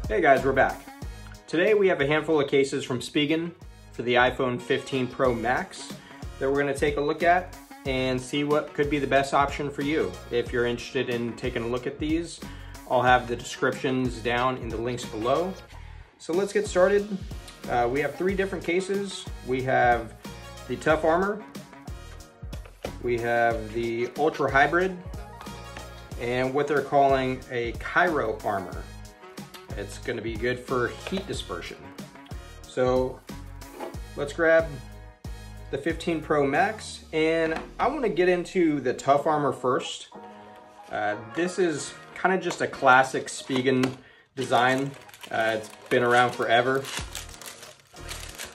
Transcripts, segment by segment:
Hey guys, we're back. Today we have a handful of cases from Spigen for the iPhone 15 Pro Max that we're going to take a look at and see what could be the best option for you. If you're interested in taking a look at these, I'll have the descriptions down in the links below. So let's get started. We have three different cases. We have the Tough Armor, we have the Ultra Hybrid, and what they're calling a Cyro armor. It's going to be good for heat dispersion. So let's grab the 15 Pro Max, and I want to get into the Tough Armor first. This is kind of just a classic Spigen design. It's been around forever.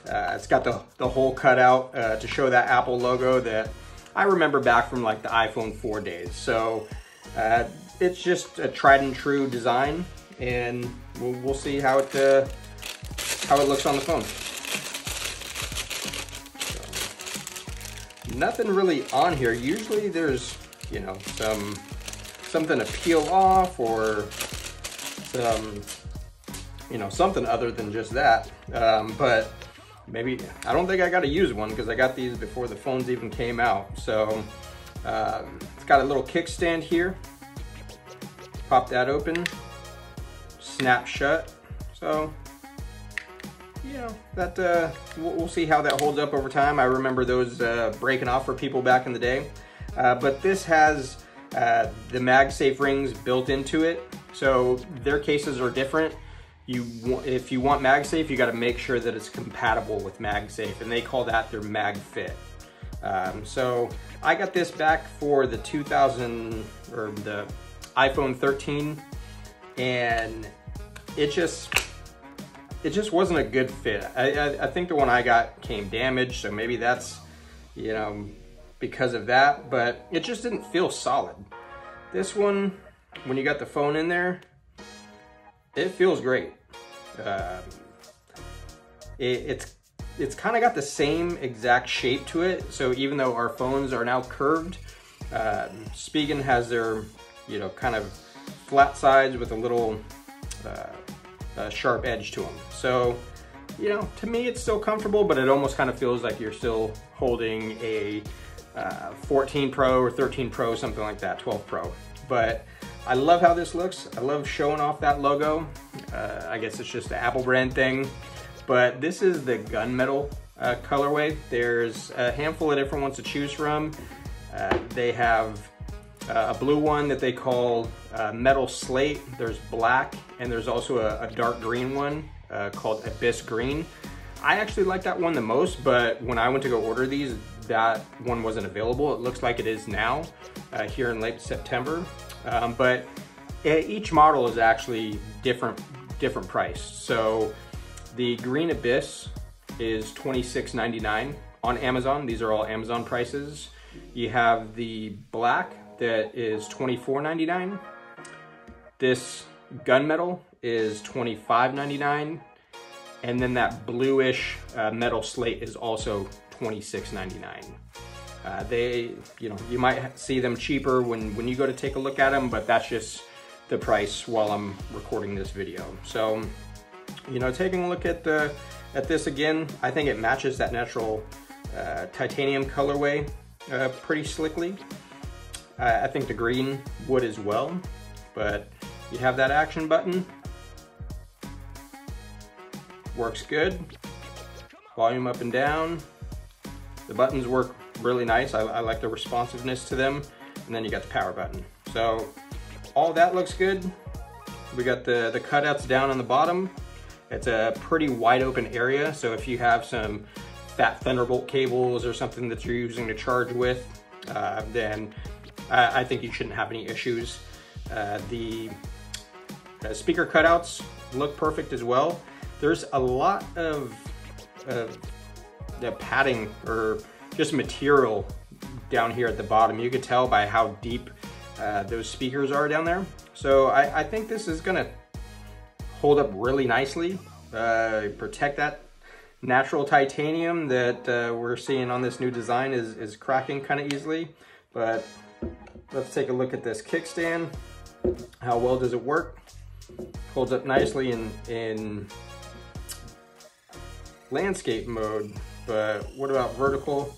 It's got the hole cut out to show that Apple logo that I remember back from like the iPhone 4 days. So it's just a tried and true design, and we'll see how it looks on the phone. So, nothing really on here. Usually there's, you know, something to peel off or some, you know, something other than just that. But maybe, I don't think I got to use one because I got these before the phones even came out. So it's got a little kickstand here. Pop that open, snap shut. So, you know, that we'll see how that holds up over time. I remember those breaking off for people back in the day. But this has the MagSafe rings built into it. So their cases are different. If you want MagSafe, you got to make sure that it's compatible with MagSafe, and they call that their MagFit. So I got this back for the the iPhone 13, and it just wasn't a good fit. I think the one I got came damaged, so maybe that's, you know, because of that, but it just didn't feel solid. This one, when you got the phone in there, it feels great. It's kind of got the same exact shape to it. So even though our phones are now curved, Spigen has their, you know, kind of flat sides with a little sharp edge to them. So, you know, to me it's still comfortable, but it almost kind of feels like you're still holding a 14 Pro or 13 Pro, something like that, 12 Pro. But I love how this looks. I love showing off that logo. I guess it's just the Apple brand thing, but this is the gunmetal colorway. There's a handful of different ones to choose from. They have a blue one that they call metal slate. There's black, and there's also a dark green one called abyss green. I actually like that one the most, but when I went to go order these, that one wasn't available. It looks like it is now here in late September. But each model is actually different price. So the green abyss is $26.99 on Amazon. These are all Amazon prices. You have the black that is $24.99. This gunmetal is $25.99. And then that bluish metal slate is also $26.99. They, you know, you might see them cheaper when you go to take a look at them, but that's just the price while I'm recording this video. So, you know, taking a look at this again, I think it matches that natural titanium colorway pretty slickly. I think the green would as well, but you have that action button. Works good. Volume up and down. The buttons work really nice. I like the responsiveness to them. And then you got the power button. So all that looks good. We got the cutouts down on the bottom. It's a pretty wide open area. So if you have some fat Thunderbolt cables or something that you're using to charge with, then I think you shouldn't have any issues. The speaker cutouts look perfect as well. There's a lot of the padding or just material down here at the bottom. You could tell by how deep those speakers are down there. So I think this is gonna hold up really nicely, protect that natural titanium that we're seeing on this new design is cracking kind of easily. But let's take a look at this kickstand. How well does it work? holds up nicely in landscape mode, but what about vertical?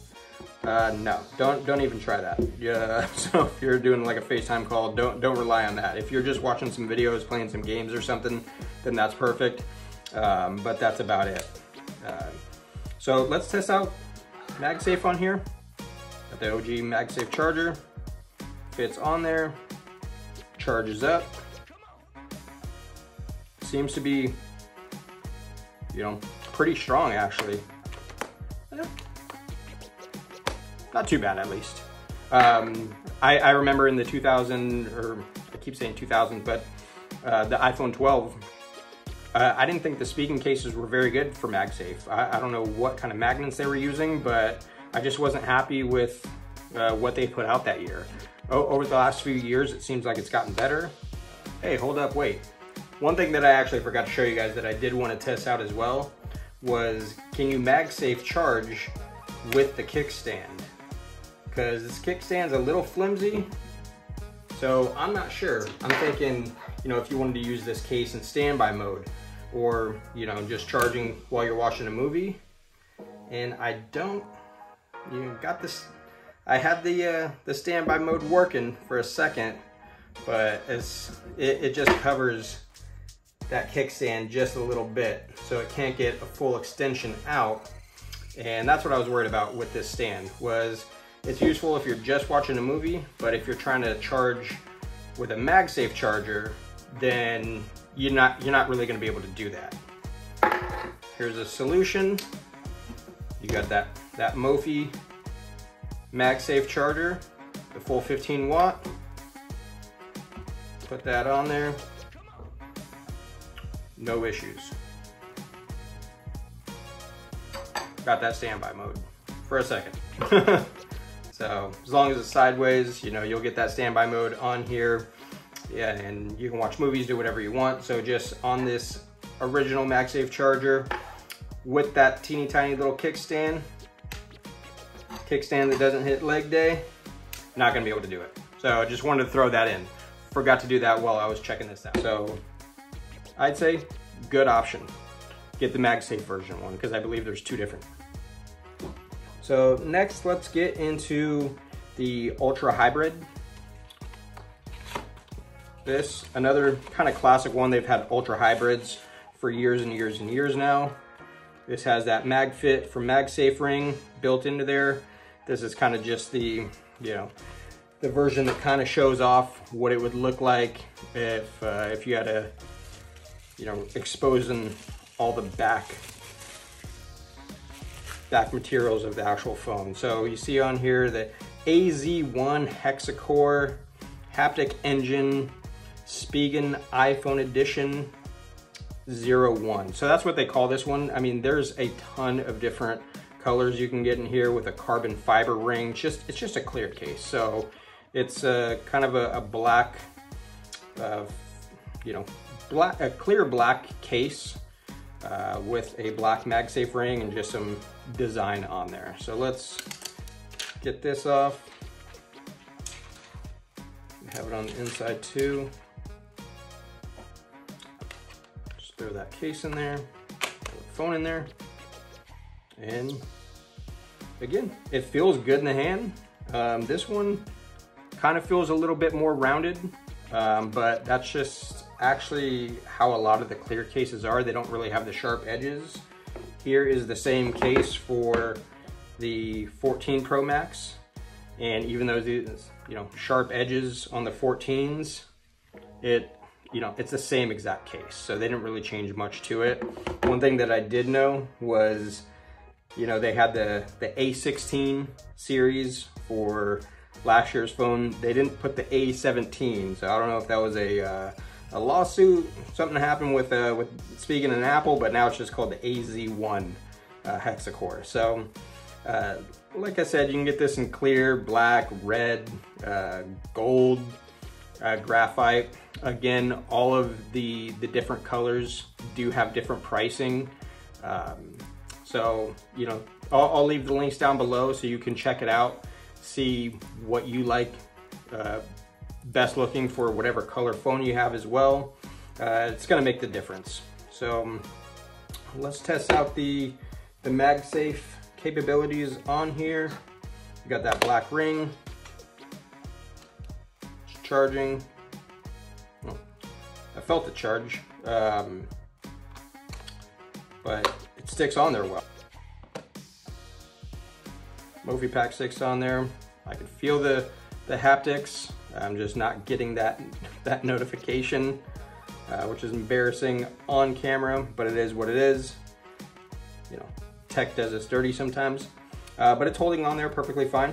No, don't even try that. Yeah, so if you're doing like a FaceTime call, don't rely on that. If you're just watching some videos, playing some games or something, then that's perfect. But that's about it. So let's test out MagSafe on here. Got the OG MagSafe charger. Fits on there, charges up. Seems to be, you know, pretty strong actually. Not too bad, at least. I remember in the 2000, or I keep saying 2000, but the iPhone 12, I didn't think the Spigen cases were very good for MagSafe. I don't know what kind of magnets they were using, but I just wasn't happy with what they put out that year. Over the last few years, it seems like it's gotten better. Hey, hold up, wait. One thing that I actually forgot to show you guys that I did want to test out as well was, can you MagSafe charge with the kickstand? Because this kickstand's a little flimsy, so I'm not sure. I'm thinking, you know, if you wanted to use this case in standby mode, or, you know, just charging while you're watching a movie. And I don't, you know, got this, I had the standby mode working for a second, but it just covers that kickstand just a little bit, so it can't get a full extension out. And that's what I was worried about with this stand, was it's useful if you're just watching a movie, but if you're trying to charge with a MagSafe charger, then you're not really going to be able to do that. Here's a solution. You got that Mophie MagSafe charger, the full 15 watt. Put that on there. No issues. Got that standby mode for a second. So as long as it's sideways, you know, you'll get that standby mode on here. Yeah, and you can watch movies, do whatever you want. So just on this original MagSafe charger with that teeny tiny little kickstand that doesn't hit leg day, not gonna be able to do it. So I just wanted to throw that in. Forgot to do that while I was checking this out. So I'd say good option. Get the MagSafe version one, because I believe there's two different. So next, let's get into the Ultra Hybrid. This, another kind of classic one. They've had Ultra Hybrids for years and years and years now. This has that MagFit from MagSafe ring built into there. This is kind of just the, you know, the version that kind of shows off what it would look like if you had a, you know, exposing all the back materials of the actual phone. So you see on here the AZ1 Hexacore Haptic Engine Spigen iPhone Edition 01. So that's what they call this one. I mean, there's a ton of different colors you can get in here with a carbon fiber ring. It's just a clear case. So it's kind of a black, you know, a clear black case with a black MagSafe ring and just some design on there. So let's get this off. Have it on the inside too. Just throw that case in there, put the phone in there, and again, it feels good in the hand. This one kind of feels a little bit more rounded, but that's just actually how a lot of the clear cases are. They don't really have the sharp edges. Here is the same case for the 14 Pro Max, and even though these, you know, sharp edges on the 14s, you know, it's the same exact case, so they didn't really change much to it. One thing that I did know was, you know, they had the A16 series for last year's phone. They didn't put the A17, so I don't know if that was a lawsuit, something happened with Spigen and Apple, but now it's just called the AZ1 Hexacore. So like I said, you can get this in clear, black, red, gold, graphite. Again, all of the different colors do have different pricing. So, you know, I'll leave the links down below so you can check it out, see what you like best looking for whatever color phone you have as well. it's gonna make the difference. So let's test out the MagSafe capabilities on here. You got that black ring, it's charging. Oh, I felt the charge, but it sticks on there well. Mophie Pack 6 on there. I can feel the haptics. I'm just not getting that notification, which is embarrassing on camera, but it is what it is. You know, tech does us dirty sometimes, but it's holding on there perfectly fine.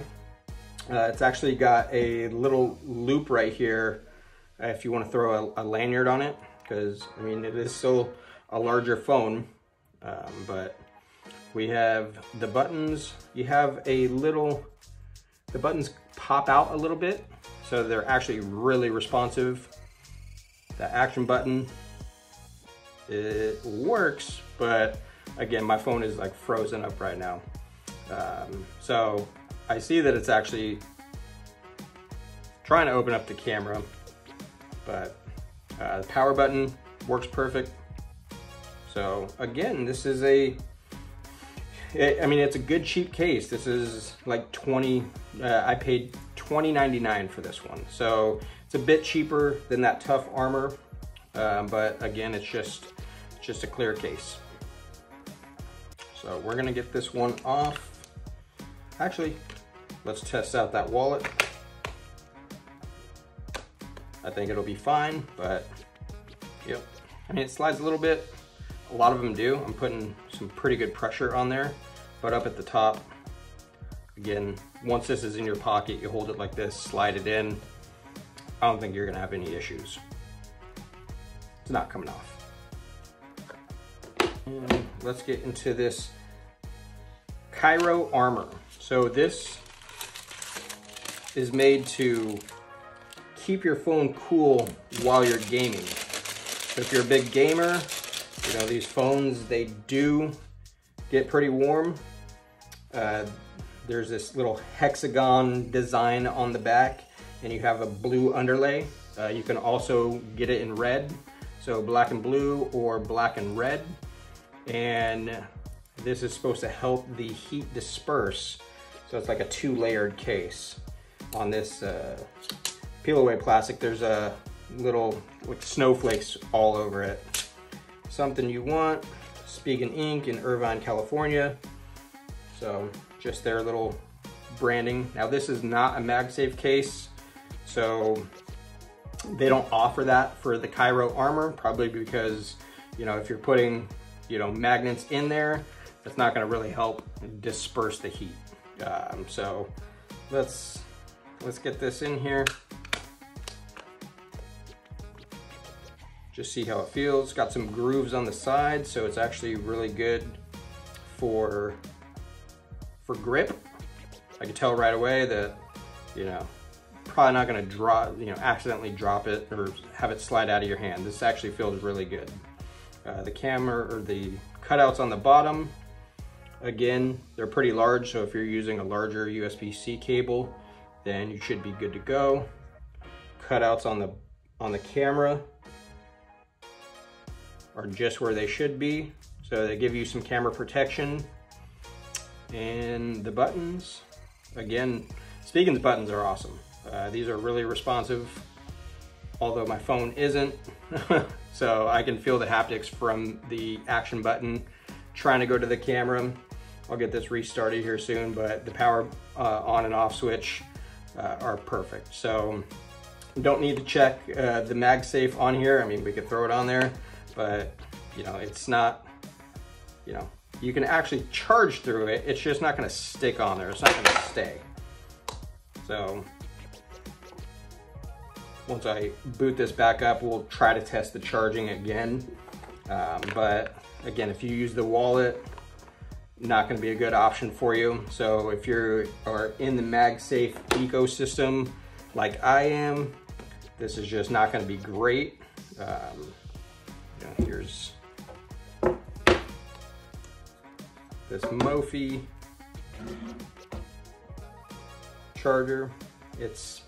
It's actually got a little loop right here if you want to throw a lanyard on it, because I mean it is still a larger phone, but we have the buttons. You have a little, the buttons pop out a little bit, so they're actually really responsive. The action button, it works, but again, my phone is like frozen up right now. So I see that it's actually trying to open up the camera, but the power button works perfect. So again, this is I mean, it's a good cheap case. This is like I paid $20.99 for this one. So it's a bit cheaper than that Tough Armor, but again, it's just a clear case. So we're gonna get this one off. Actually, let's test out that wallet. I think it'll be fine, but yep. I mean, it slides a little bit. A lot of them do. I'm putting some pretty good pressure on there, but up at the top, again, once this is in your pocket, you hold it like this, slide it in. I don't think you're gonna have any issues. It's not coming off. And let's get into this Cyro armor. So this is made to keep your phone cool while you're gaming. So if you're a big gamer, you know, these phones, they do get pretty warm. There's this little hexagon design on the back, and you have a blue underlay. You can also get it in red, so black and blue or black and red. And this is supposed to help the heat disperse. So it's like a 2-layered case. On this peel away plastic, there's a little like snowflakes all over it. Something you want, Spigen Inc. in Irvine, California. So just their little branding. Now this is not a MagSafe case, so they don't offer that for the Cyro armor, probably because, you know, if you're putting, you know, magnets in there, that's not gonna really help disperse the heat. So let's get this in here. Just see how it feels. It's got some grooves on the side, so it's actually really good for grip. I can tell right away that, you know, probably not gonna drop, you know, accidentally drop it or have it slide out of your hand. This actually feels really good. The camera or the cutouts on the bottom, again, they're pretty large, so if you're using a larger USB-C cable, then you should be good to go. Cutouts on the camera are just where they should be, so they give you some camera protection. And the buttons, again, Spigen's buttons are awesome. These are really responsive, although my phone isn't. So I can feel the haptics from the action button trying to go to the camera. I'll get this restarted here soon, but the power on and off switch are perfect. So don't need to check the MagSafe on here. I mean, we could throw it on there, but you know, it's not, you know, you can actually charge through it. It's just not gonna stick on there. It's not gonna stay. So once I boot this back up, we'll try to test the charging again. But again, if you use the wallet, not gonna be a good option for you. So if you are in the MagSafe ecosystem like I am, this is just not gonna be great. Here's this Mophie charger. It's,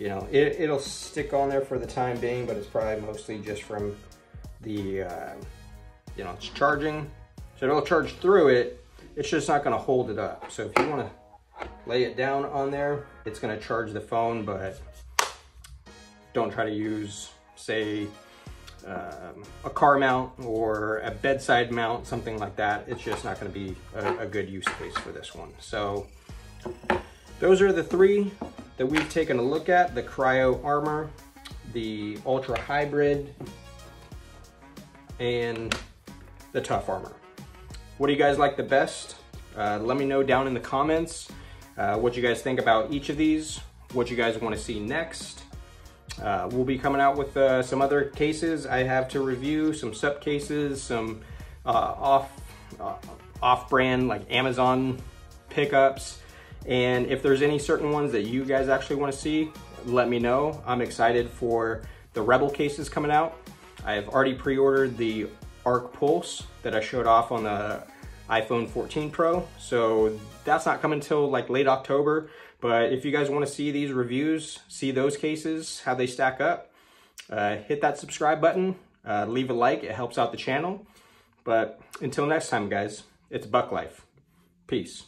you know, it'll stick on there for the time being, but it's probably mostly just from the, you know, it's charging. So it'll charge through it. It's just not gonna hold it up. So if you wanna lay it down on there, it's gonna charge the phone, but don't try to use, say, a car mount or a bedside mount, something like that. It's just not going to be a good use case for this one. So those are the three that we've taken a look at: the Cryo Armor, the Ultra Hybrid, and the Tough Armor. What do you guys like the best? Let me know down in the comments what you guys think about each of these, what you guys want to see next. We'll be coming out with some other cases I have to review, some SUP cases, some off-brand like Amazon pickups. And if there's any certain ones that you guys actually want to see, let me know. I'm excited for the Rebel cases coming out. I've already pre-ordered the Arc Pulse that I showed off on the iPhone 14 Pro. So that's not coming until like late October. But if you guys want to see these reviews, see those cases, how they stack up, hit that subscribe button, leave a like, it helps out the channel. But until next time, guys, it's Buck Life. Peace.